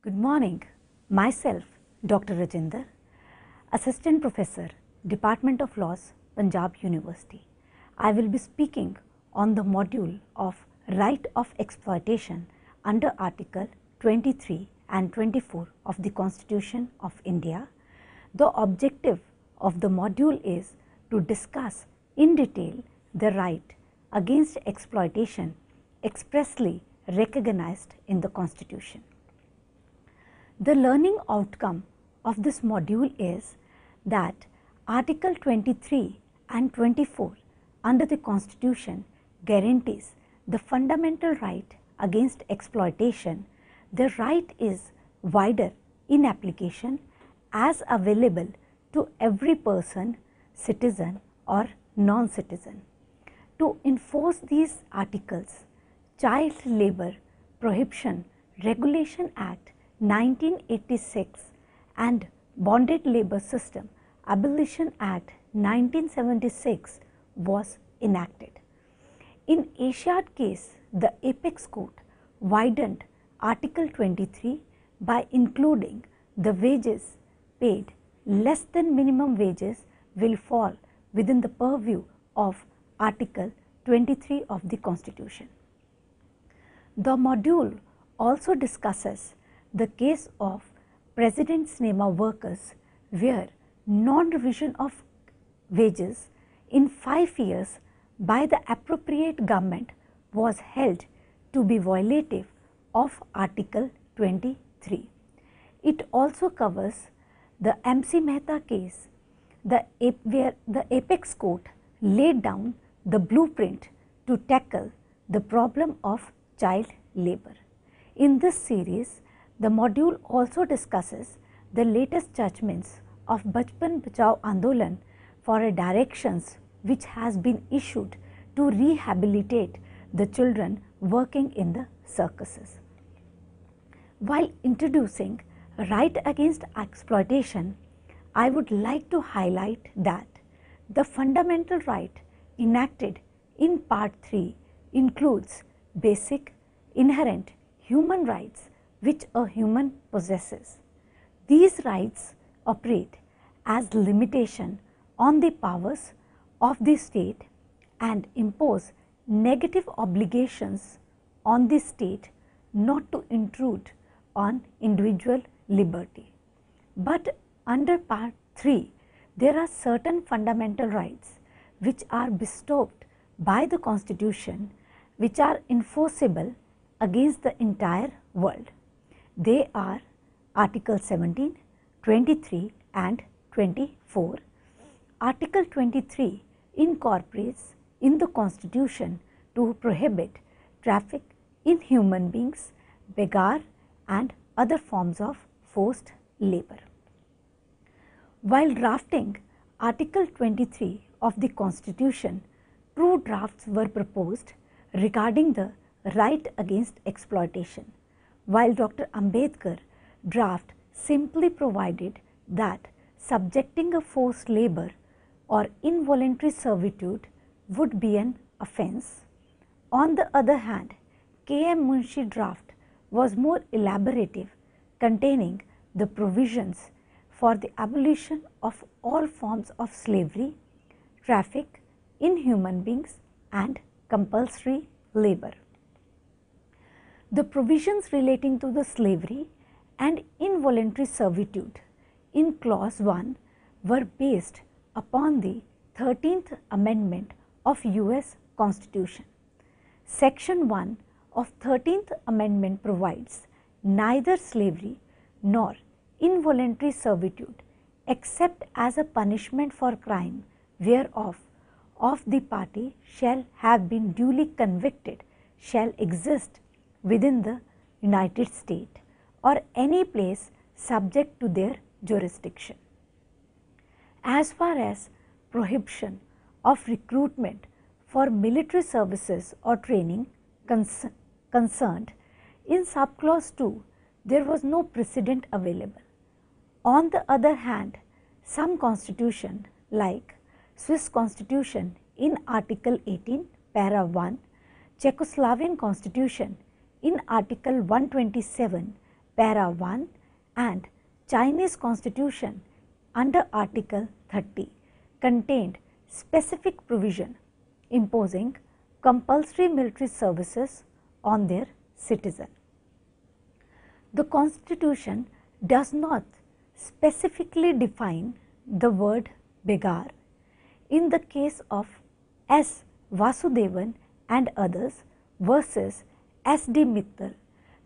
Good morning. Myself, Dr. Rajinder, Assistant Professor, Department of Laws, Punjab University. I will be speaking on the module of Right of Exploitation under Article 23 and 24 of the Constitution of India. The objective of the module is to discuss in detail the right against exploitation expressly recognized in the Constitution. The learning outcome of this module is that Article 23 and 24 under the Constitution guarantees the fundamental right against exploitation. The right is wider in application as available to every person, citizen or non-citizen. To enforce these articles, Child Labour Prohibition Regulation Act 1986 and Bonded Labour System Abolition Act 1976 was enacted. In Asiad case, the Apex Court widened Article 23 by including the wages paid less than minimum wages will fall within the purview of Article 23 of the Constitution. The module also discusses the case of President cinema workers where non-revision of wages in 5 years by the appropriate government was held to be violative of Article 23. It also covers the MC Mehta case where the Apex Court laid down the blueprint to tackle the problem of child labour. In this series, the module also discusses the latest judgments of Bachpan Bachao Andolan for a directions which has been issued to rehabilitate the children working in the circuses. While introducing right against exploitation, I would like to highlight that the fundamental right enacted in Part 3 includes basic inherent human rights which a human possesses. These rights operate as limitation on the powers of the state and impose negative obligations on the state not to intrude on individual liberty. But under Part 3, there are certain fundamental rights which are bestowed by the Constitution which are enforceable against the entire world. They are Article 17, 23 and 24. Article 23 incorporates in the Constitution to prohibit traffic in human beings, begar and other forms of forced labour. While drafting Article 23 of the Constitution, two drafts were proposed regarding the right against exploitation, while Dr. Ambedkar draft simply provided that subjecting a forced labour or involuntary servitude would be an offence. On the other hand, K.M. Munshi draft was more elaborative, containing the provisions for the abolition of all forms of slavery, traffic in human beings and compulsory labour. The provisions relating to the slavery and involuntary servitude in Clause 1 were based upon the 13th Amendment of US Constitution. Section 1 of 13th Amendment provides neither slavery nor involuntary servitude except as a punishment for crime whereof of the party shall have been duly convicted shall exist within the United States or any place subject to their jurisdiction. As far as prohibition of recruitment for military services or training concerned, in subclause 2 there was no precedent available. On the other hand, some constitution like Swiss Constitution in Article 18, Para 1, Czechoslovakian Constitution in Article 127 para 1 and Chinese constitution under article 30 contained specific provision imposing compulsory military services on their citizen. The constitution does not specifically define the word begar. In the case of S. Vasudevan and others versus S. D. Mittal,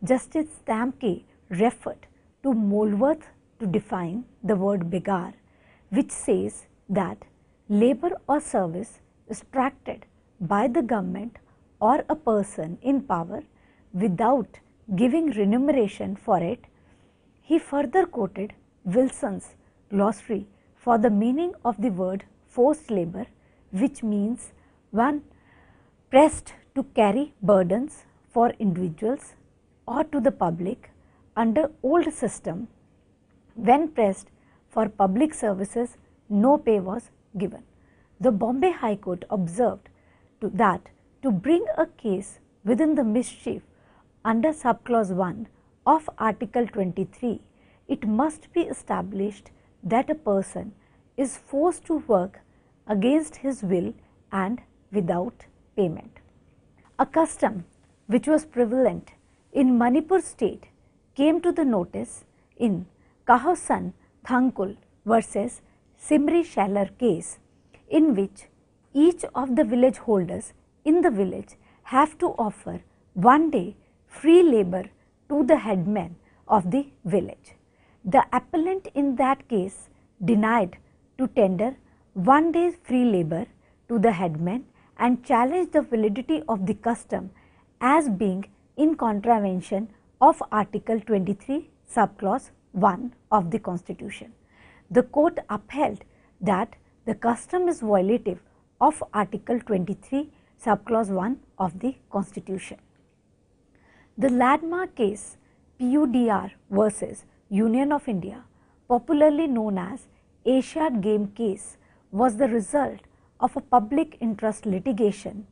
Justice Stamke referred to Molworth to define the word begar, which says that labor or service extracted by the government or a person in power without giving remuneration for it. He further quoted Wilson's glossary for the meaning of the word forced labor, which means one pressed to carry burdens for individuals or to the public under old system. When pressed for public services, no pay was given. The Bombay High Court observed that to bring a case within the mischief under subclause 1 of Article 23, it must be established that a person is forced to work against his will and without payment. A custom which was prevalent in Manipur state came to the notice in Kahosan Thangkul versus Simri Shalar case, in which each of the village holders in the village have to offer 1 day free labor to the headman of the village. The appellant in that case denied to tender 1 day's free labor to the headman and challenged the validity of the custom as being in contravention of Article 23 subclause 1 of the Constitution. The court upheld that the custom is violative of Article 23 subclause 1 of the Constitution. The landmark case PUDR versus Union of India, popularly known as Asiad Game case, was the result of a public interest litigation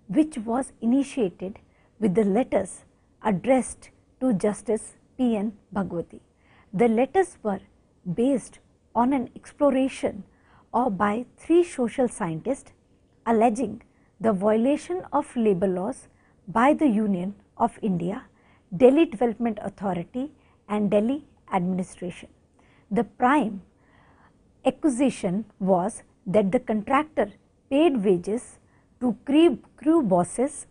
which was initiated with the letters addressed to Justice P. N. Bhagwati. The letters were based on an exploration by 3 social scientists alleging the violation of labour laws by the Union of India, Delhi Development Authority and Delhi administration. The prime accusation was that the contractor paid wages to crew bosses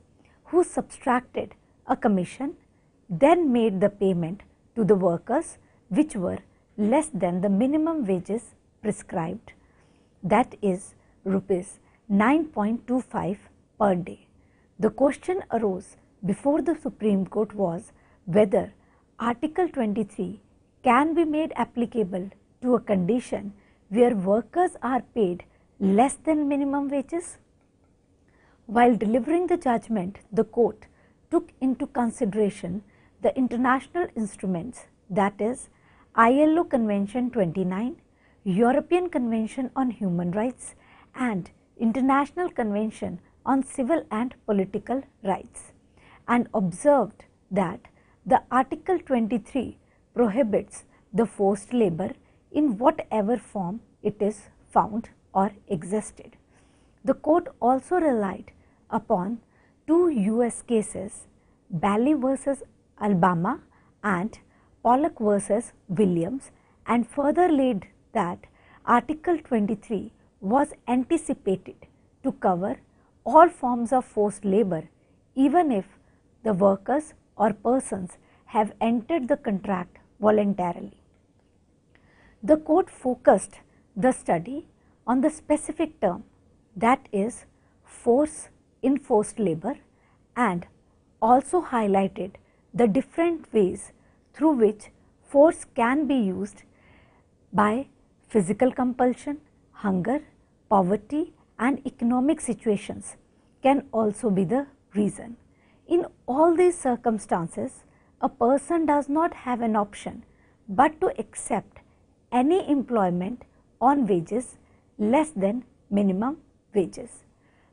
who subtracted a commission, then made the payment to the workers which were less than the minimum wages prescribed, that is rupees 9.25 per day. The question arose before the Supreme Court was whether Article 23 can be made applicable to a condition where workers are paid less than minimum wages. While delivering the judgment, the court took into consideration the international instruments, that is ILO Convention 29, European Convention on Human Rights and International Convention on Civil and Political Rights, and observed that the Article 23 prohibits the forced labor in whatever form it is found or existed. The court also relied upon 2 US cases, Bally versus Alabama and Pollock versus Williams, and further laid that Article 23 was anticipated to cover all forms of forced labor even if the workers or persons have entered the contract voluntarily. The court focused the study on the specific term, that is force in forced labor, and also highlighted the different ways through which force can be used by physical compulsion, hunger, poverty and economic situations can also be the reason. In all these circumstances, a person does not have an option but to accept any employment on wages less than minimum wages.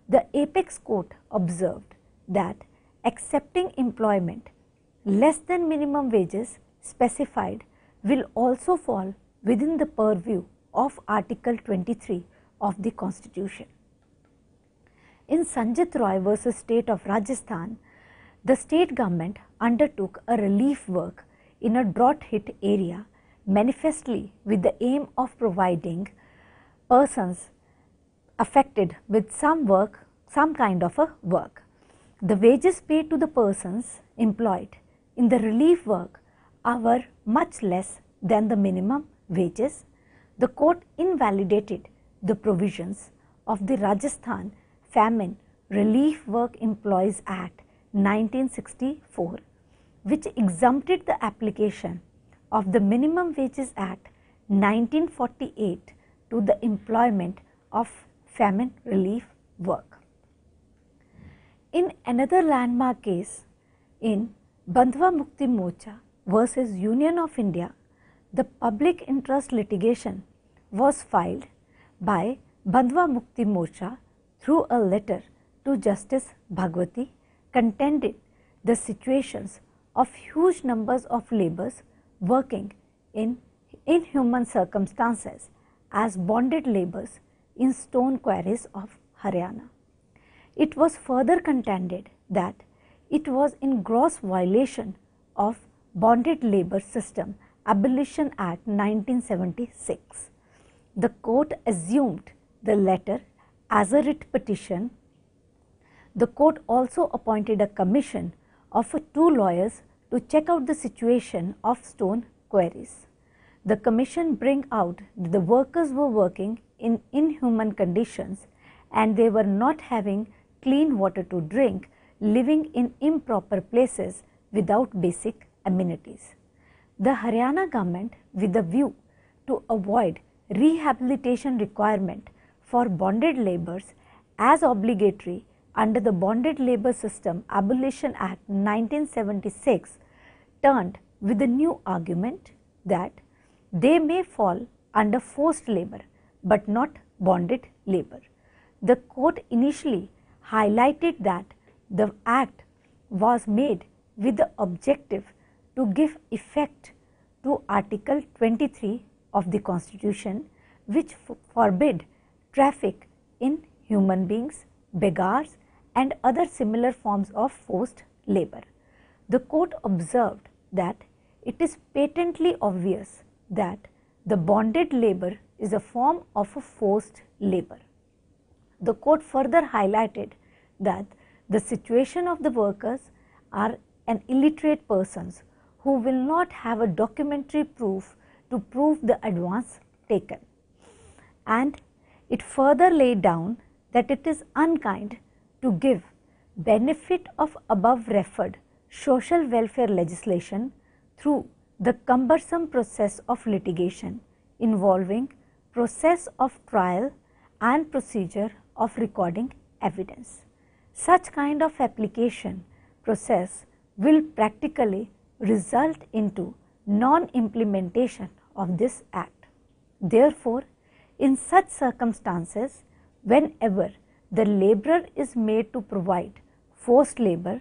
The apex court observed that accepting employment less than minimum wages specified will also fall within the purview of Article 23 of the Constitution. In Sanjit Roy versus State of Rajasthan, the state government undertook a relief work in a drought-hit area manifestly with the aim of providing persons affected with some kind of a work. The wages paid to the persons employed in the relief work were much less than the minimum wages. The court invalidated the provisions of the Rajasthan Famine Relief Work Employees Act 1964, which exempted the application of the Minimum Wages Act 1948 to the employment of famine relief work. In another landmark case, in Bandhwa Mukti Morcha versus Union of India, the public interest litigation was filed by Bandhwa Mukti Morcha through a letter to Justice Bhagwati contended the situations of huge numbers of labourers working in inhuman circumstances as bonded labourers in stone quarries of Haryana. It was further contended that it was in gross violation of Bonded Labour System Abolition Act 1976. The court assumed the letter as a writ petition. The court also appointed a commission of 2 lawyers to check out the situation of stone quarries. The commission bring out that the workers were working in inhuman conditions and they were not having clean water to drink, living in improper places without basic amenities. The Haryana government, with a view to avoid rehabilitation requirement for bonded labourers as obligatory under the Bonded Labour System Abolition Act 1976, turned with a new argument that they may fall under forced labour but not bonded labour. The court initially highlighted that the act was made with the objective to give effect to Article 23 of the Constitution, which forbid traffic in human beings, beggars and other similar forms of forced labour. The court observed that it is patently obvious that the bonded labour is a form of a forced labour. The court further highlighted that the situation of the workers are an illiterate persons who will not have a documentary proof to prove the advance taken. And it further laid down that it is unkind to give benefit of above referred social welfare legislation through the cumbersome process of litigation involving process of trial and procedure of recording evidence. Such kind of application process will practically result into non-implementation of this act. Therefore, in such circumstances, whenever the labourer is made to provide forced labour,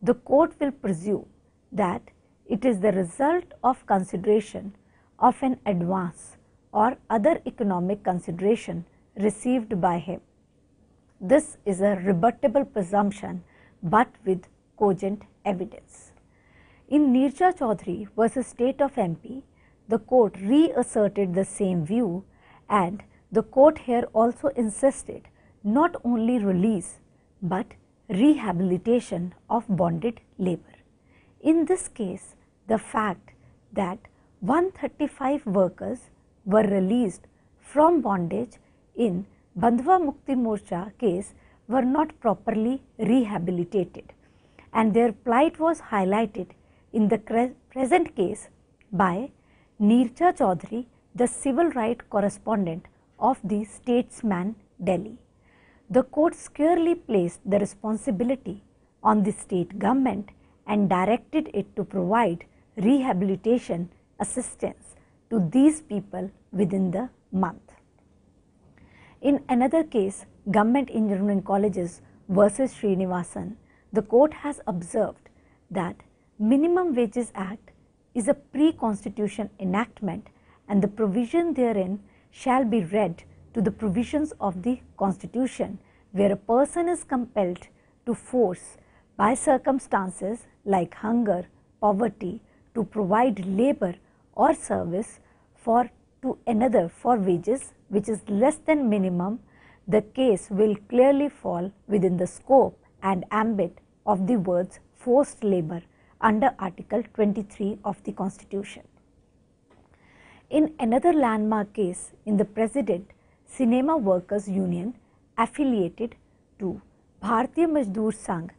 the court will presume that it is the result of consideration of an advance or other economic consideration received by him. This is a rebuttable presumption, but with cogent evidence. In Nirja Chaudhary versus State of MP, the court reasserted the same view, and the court here also insisted not only release but rehabilitation of bonded labour. In this case, the fact that 135 workers were released from bondage in Bandhwa Mukti Morcha case were not properly rehabilitated, and their plight was highlighted in the present case by Nirja Chaudhary, the civil right correspondent of the Statesman, Delhi. The court squarely placed the responsibility on the state government and directed it to provide rehabilitation assistance to these people within the month. In another case, Government Engineering Colleges versus Srinivasan, the court has observed that Minimum Wages Act is a pre-constitution enactment, and the provision therein shall be read to the provisions of the Constitution, where a person is compelled to force by circumstances like hunger, poverty, to provide labor or service to another for wages which is less than minimum, the case will clearly fall within the scope and ambit of the words forced labor under Article 23 of the Constitution. In another landmark case, in the President Cinema Workers Union affiliated to Bharatiya Mazdoor Sangh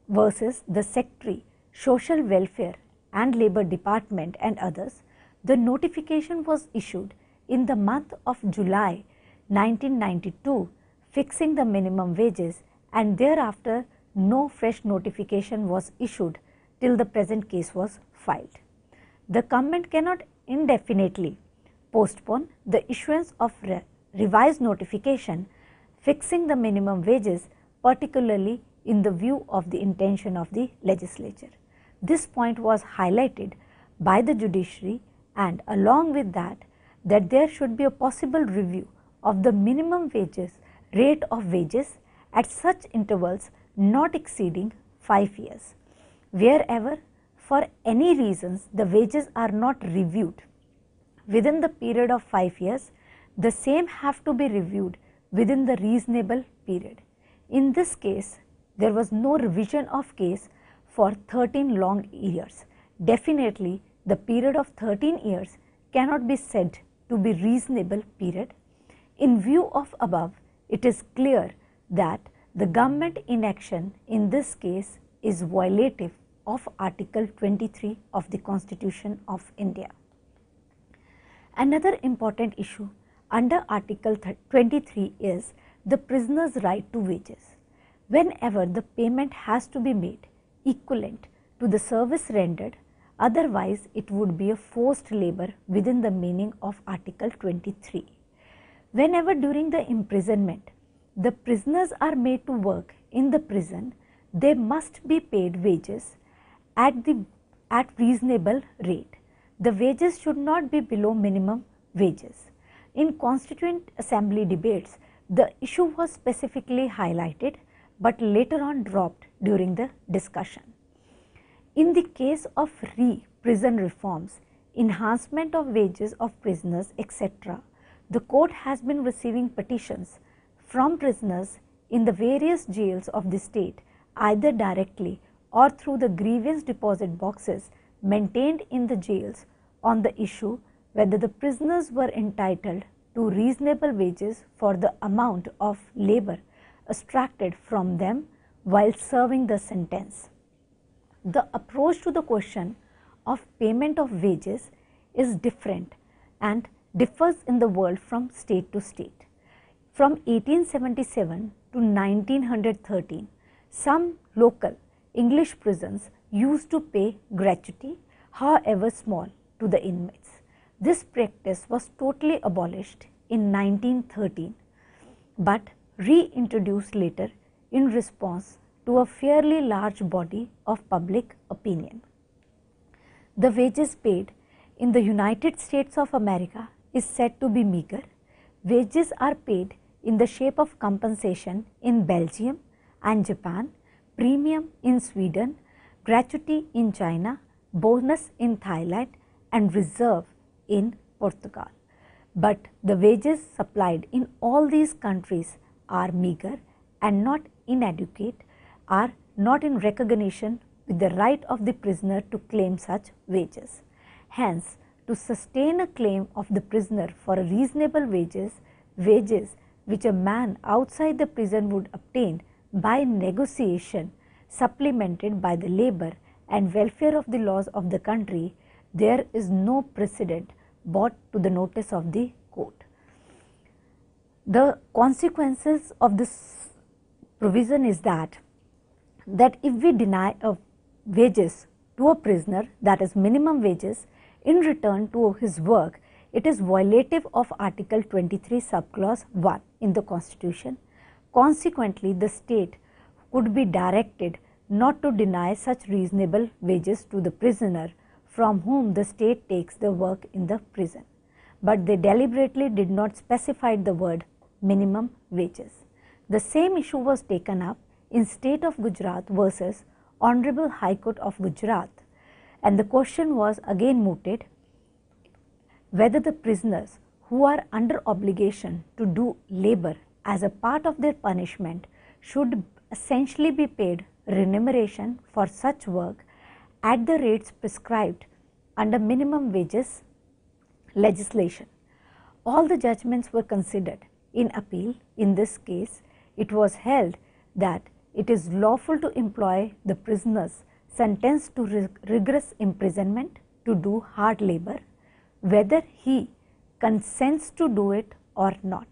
versus the Secretary Social Welfare and Labour Department and others, the notification was issued in the month of July 1992 fixing the minimum wages, and thereafter no fresh notification was issued till the present case was filed. The government cannot indefinitely postpone the issuance of revised notification fixing the minimum wages, particularly in the view of the intention of the legislature. This point was highlighted by the judiciary, and along with that there should be a possible review of the minimum rate of wages at such intervals not exceeding 5 years. Wherever for any reasons the wages are not reviewed within the period of 5 years, the same have to be reviewed within the reasonable period. In this case, there was no revision of case for 13 long years. Definitely, the period of 13 years cannot be said to be reasonable period. In view of above, it is clear that the government inaction in this case is violative of Article 23 of the Constitution of India. Another important issue under Article 23 is the prisoner's right to wages. Whenever the payment has to be made equivalent to the service rendered, otherwise it would be a forced labor within the meaning of Article 23. Whenever during the imprisonment the prisoners are made to work in the prison, they must be paid wages at reasonable rate. The wages should not be below minimum wages. In Constituent Assembly debates, the issue was specifically highlighted but later on dropped during the discussion. In the case of prison reforms, enhancement of wages of prisoners, etc., the court has been receiving petitions from prisoners in the various jails of the state, either directly or through the grievance deposit boxes maintained in the jails, on the issue whether the prisoners were entitled to reasonable wages for the amount of labor extracted from them while serving the sentence. The approach to the question of payment of wages is different and differs in the world from state to state. From 1877 to 1913, some local English prisons used to pay gratuity, however small, to the inmates. This practice was totally abolished in 1913, but reintroduced later in response to a fairly large body of public opinion. The wages paid in the United States of America is said to be meager. Wages are paid in the shape of compensation in Belgium and Japan, premium in Sweden, gratuity in China, bonus in Thailand, and reserve in Portugal. But the wages supplied in all these countries are meager and not inadequate, are not in recognition with the right of the prisoner to claim such wages. Hence, to sustain a claim of the prisoner for a reasonable wages which a man outside the prison would obtain by negotiation, supplemented by the labour and welfare of the laws of the country, there is no precedent brought to the notice of the court. The consequences of this provision is that if we deny wages to a prisoner, that is minimum wages, in return to his work, it is violative of Article 23 subclause 1 in the Constitution. Consequently, the state could be directed not to deny such reasonable wages to the prisoner from whom the state takes the work in the prison, but they deliberately did not specify the word minimum wages. The same issue was taken up in State of Gujarat versus Honorable High Court of Gujarat, and the question was again mooted whether the prisoners who are under obligation to do labor as a part of their punishment should essentially be paid remuneration for such work at the rates prescribed under minimum wages legislation. All the judgments were considered. In appeal, in this case, it was held that it is lawful to employ the prisoners sentenced to rigorous imprisonment to do hard labor, whether he consents to do it or not.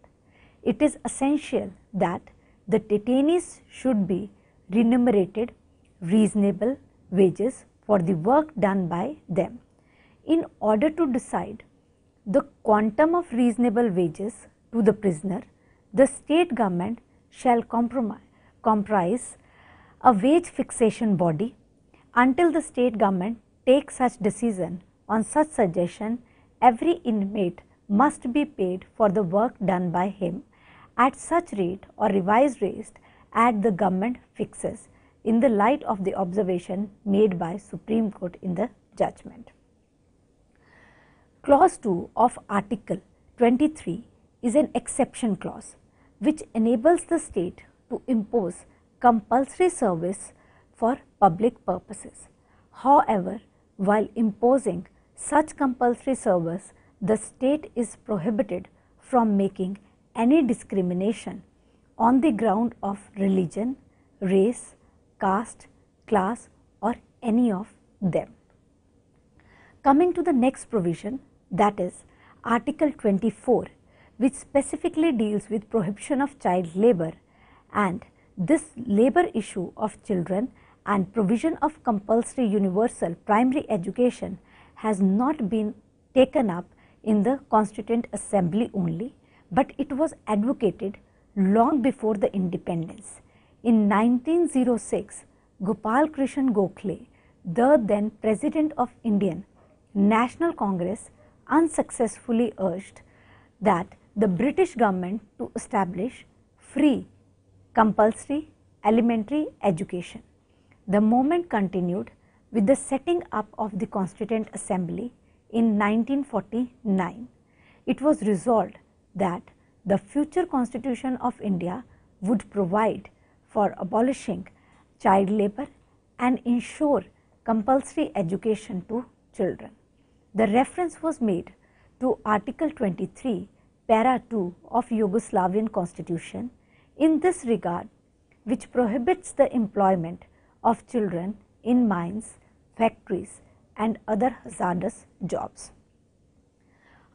It is essential that the detainees should be remunerated reasonable wages for the work done by them. In order to decide the quantum of reasonable wages to the prisoner, the state government shall comprise a wage fixation body. Until the state government takes such decision on such suggestion, every inmate must be paid for the work done by him at such rate or revised rate as the government fixes in the light of the observation made by Supreme Court in the judgment. Clause 2 of Article 23 is an exception clause which enables the state to impose compulsory service for public purposes. However, while imposing such compulsory service, the state is prohibited from making any discrimination on the ground of religion, race, caste, class or any of them. Coming to the next provision, that is Article 24, which specifically deals with prohibition of child labor, and this labor issue of children and provision of compulsory universal primary education has not been taken up in the Constituent Assembly only, but it was advocated long before the independence. In 1906, Gopal Krishan Gokhale, the then President of Indian National Congress, unsuccessfully urged that the British government to establish free compulsory elementary education. The movement continued with the setting up of the Constituent Assembly in 1949. It was resolved that the future Constitution of India would provide for abolishing child labor and ensure compulsory education to children. The reference was made to Article 23, Para 2 of Yugoslavian Constitution in this regard, which prohibits the employment of children in mines, factories and other hazardous jobs.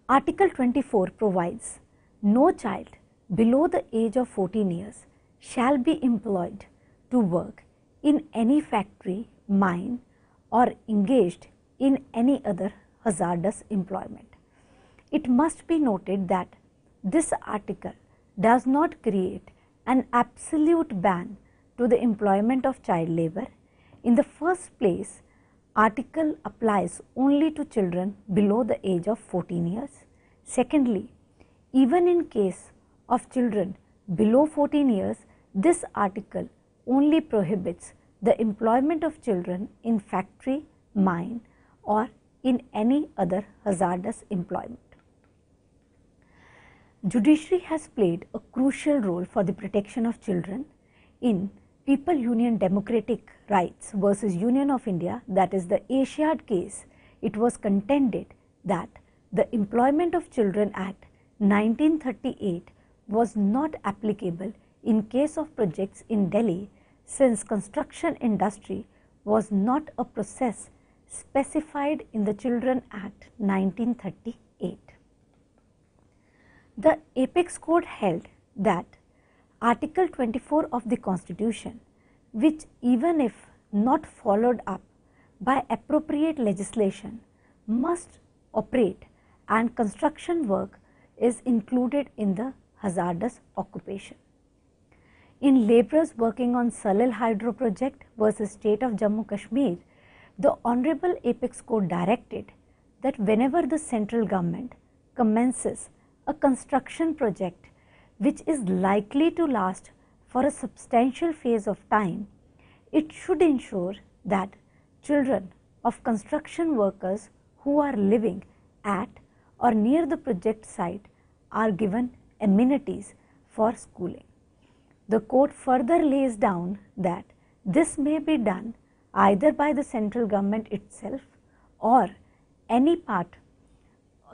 Article 24 provides no child below the age of 14 years shall be employed to work in any factory, mine or engaged in any other hazardous employment. It must be noted that this article does not create an absolute ban to the employment of child labor. In the first place, article applies only to children below the age of 14 years. Secondly, even in case of children below 14 years, this article only prohibits the employment of children in factory, mine or in any other hazardous employment. Judiciary has played a crucial role for the protection of children. In People Union Democratic Rights versus Union of India, that is the Asiad case, it was contended that the Employment of Children Act 1938 was not applicable in case of projects in Delhi, since construction industry was not a process specified in the Children Act 1938. The Apex Court held that Article 24 of the Constitution, which even if not followed up by appropriate legislation, must operate, and construction work is included in the hazardous occupation. In labourers working on Salil Hydro project versus State of Jammu Kashmir, The Honorable Apex Court directed that whenever the central government commences a construction project which is likely to last for a substantial phase of time, it should ensure that children of construction workers who are living at or near the project site are given amenities for schooling. The court further lays down that this may be done either by the central government itself or any part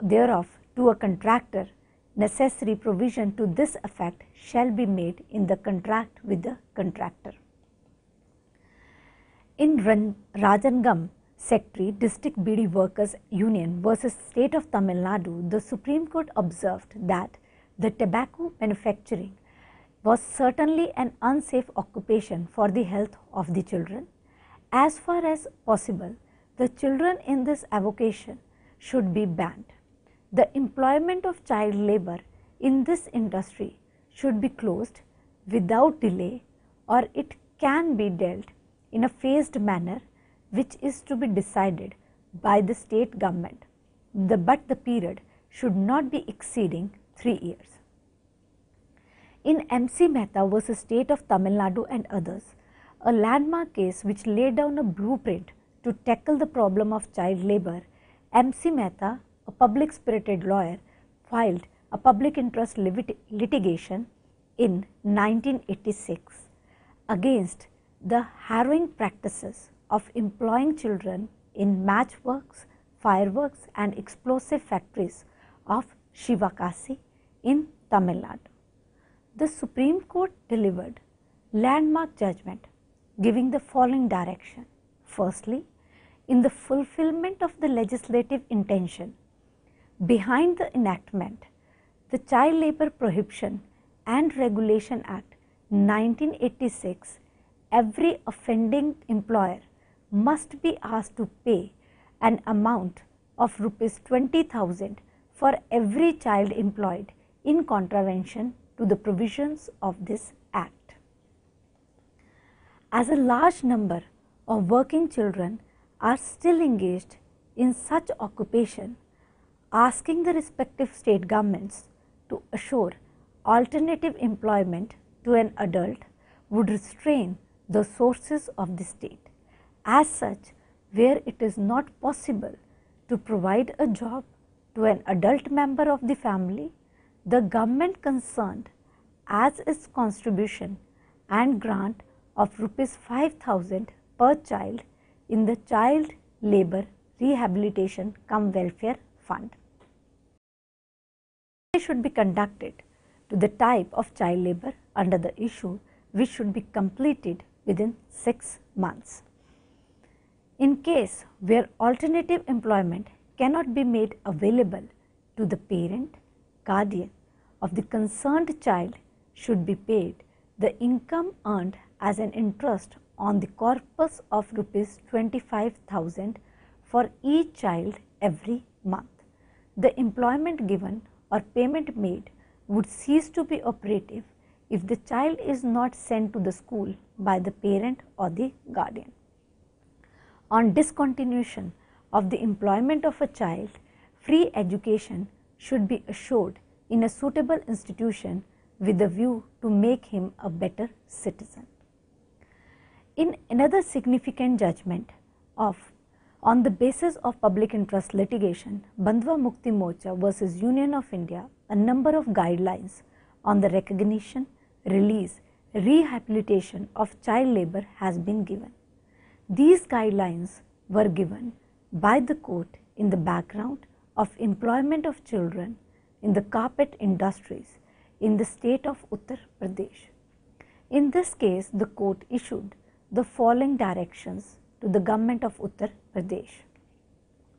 thereof to a contractor. Necessary provision to this effect shall be made in the contract with the contractor. In Rajangam Secretary District BD Workers Union versus State of Tamil Nadu, the Supreme Court observed that the tobacco manufacturing was certainly an unsafe occupation for the health of the children. As far as possible, the children in this avocation should be banned. The employment of child labor in this industry should be closed without delay, or it can be dealt in a phased manner which is to be decided by the state government, but the period should not be exceeding 3 years. In MC Mehta versus State of Tamil Nadu and others, a landmark case which laid down a blueprint to tackle the problem of child labor, MC Mehta, a public spirited lawyer, filed a public interest litigation in 1986 against the harrowing practices of employing children in matchworks, fireworks and explosive factories of Shivakasi in Tamil Nadu. The Supreme Court delivered landmark judgment giving the following direction. Firstly, in the fulfillment of the legislative intention behind the enactment, the Child Labour Prohibition and Regulation Act 1986, every offending employer must be asked to pay an amount of Rs 20,000 for every child employed in contravention to the provisions of this Act. As a large number of working children are still engaged in such occupation, asking the respective state governments to assure alternative employment to an adult would restrain the sources of the state. As such, where it is not possible to provide a job to an adult member of the family, the government concerned, as its contribution and grant of Rs 5,000 per child in the Child Labour Rehabilitation cum Welfare Fund. It should be conducted to the type of child labour under the issue, which should be completed within 6 months. In case where alternative employment cannot be made available to the parent, guardian of the concerned child should be paid the income earned as an interest on the corpus of Rs 25,000 for each child every month. The employment given or payment made would cease to be operative if the child is not sent to the school by the parent or the guardian. On discontinuation of the employment of a child, free education should be assured in a suitable institution with a view to make him a better citizen. In another significant judgment on the basis of public interest litigation, Bandhwa Mukti Morcha versus Union of India, a number of guidelines on the recognition, release, rehabilitation of child labour has been given. These guidelines were given by the court in the background of employment of children in the carpet industries in the state of Uttar Pradesh. In this case, the court issued the following directions to the government of Uttar Pradesh.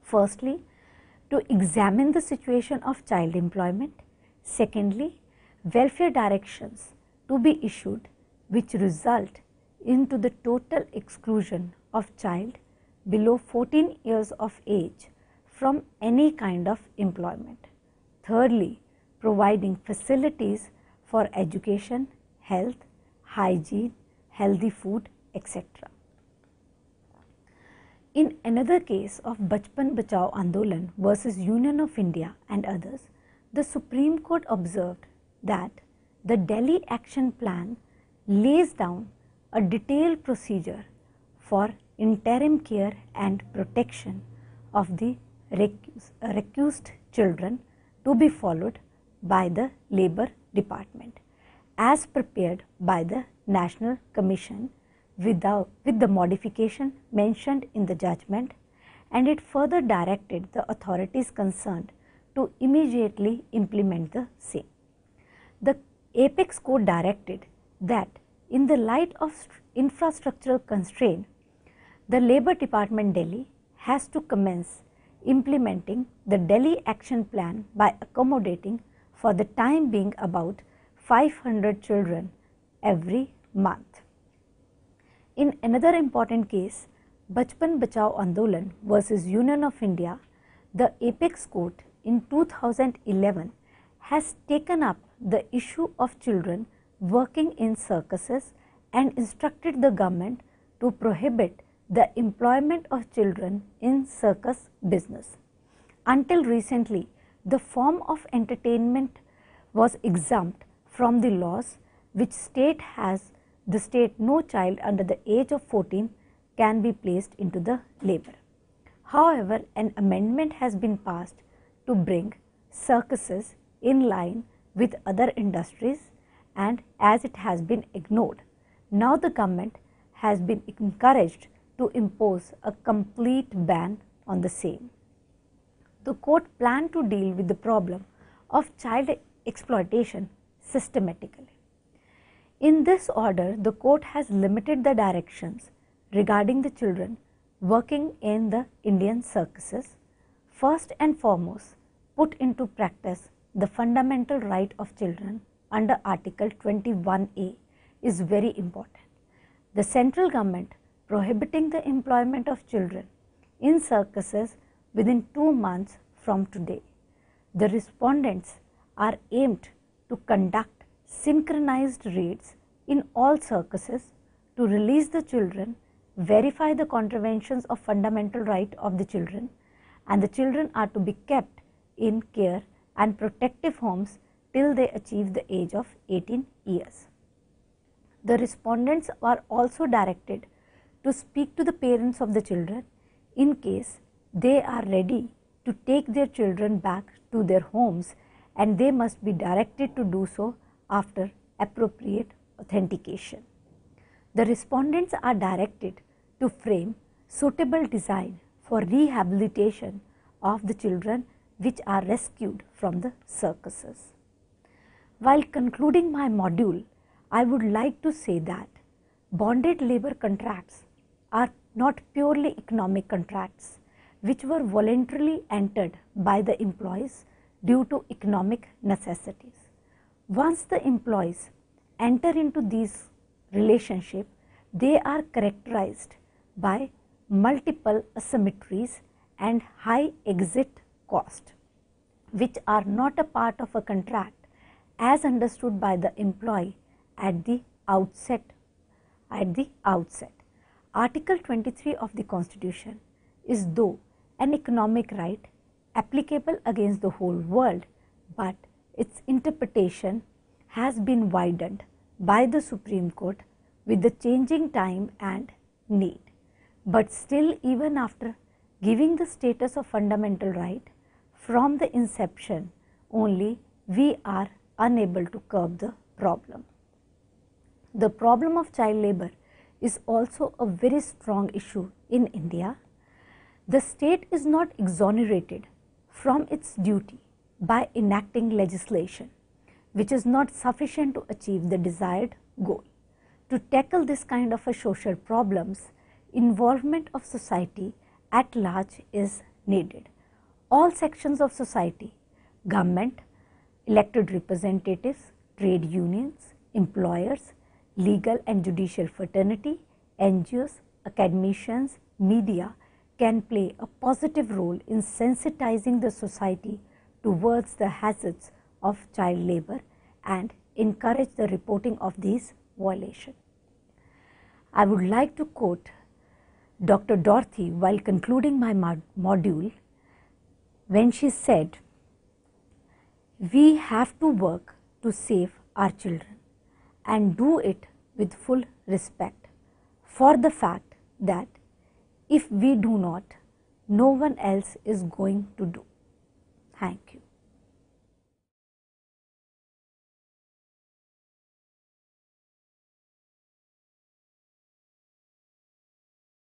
Firstly, to examine the situation of child employment. Secondly, welfare directions to be issued which result into the total exclusion of child below 14 years of age from any kind of employment. Thirdly, providing facilities for education, health, hygiene, healthy food, etc. In another case of Bachpan Bachao Andolan versus Union of India and others, the Supreme Court observed that the Delhi Action Plan lays down a detailed procedure for interim care and protection of the recused children to be followed by the Labour Department as prepared by the National Commission with the modification mentioned in the judgment, and it further directed the authorities concerned to immediately implement the same. The Apex Court directed that in the light of infrastructural constraint, the Labour Department Delhi has to commence implementing the Delhi Action Plan by accommodating for the time being about 500 children every month. In another important case, Bachpan Bachao Andolan versus Union of India, the Apex Court in 2011 has taken up the issue of children working in circuses and instructed the government to prohibit the employment of children in circus business. Until recently, the form of entertainment was exempt from the laws which state has the state no child under the age of 14 can be placed into the labour. However, an amendment has been passed to bring circuses in line with other industries, and as it has been ignored, now the government has been encouraged to impose a complete ban on the same. The court planned to deal with the problem of child exploitation systematically. In this order, the court has limited the directions regarding the children working in the Indian circuses. First and foremost, put into practice the fundamental right of children under Article 21A is very important. The central government prohibiting the employment of children in circuses within 2 months from today. The respondents are aimed to conduct synchronized raids in all circuses to release the children, verify the contraventions of fundamental right of the children, and the children are to be kept in care and protective homes till they achieve the age of 18 years. The respondents are also directed to speak to the parents of the children in case they are ready to take their children back to their homes, and they must be directed to do so after appropriate authentication. The respondents are directed to frame suitable design for rehabilitation of the children which are rescued from the circuses. While concluding my module, I would like to say that bonded labour contracts are not purely economic contracts which were voluntarily entered by the employees due to economic necessities. Once the employees enter into these relationships, they are characterized by multiple asymmetries and high exit cost, which are not a part of a contract as understood by the employee at the outset. Article 23 of the Constitution is though an economic right applicable against the whole world, but its interpretation has been widened by the Supreme Court with the changing time and need. But still, even after giving the status of fundamental right from the inception only, we are unable to curb the problem. The problem of child labour is also a very strong issue in India. The state is not exonerated from its duty by enacting legislation which is not sufficient to achieve the desired goal. To tackle this kind of a social problems, involvement of society at large is needed. All sections of society, government, elected representatives, trade unions, employers, legal and judicial fraternity, NGOs, academicians, media can play a positive role in sensitizing the society towards the hazards of child labour and encourage the reporting of these violations. I would like to quote Dr. Dorothy while concluding my module when she said, "We have to work to save our children and do it with full respect for the fact that if we do not, no one else is going to do." Thank you.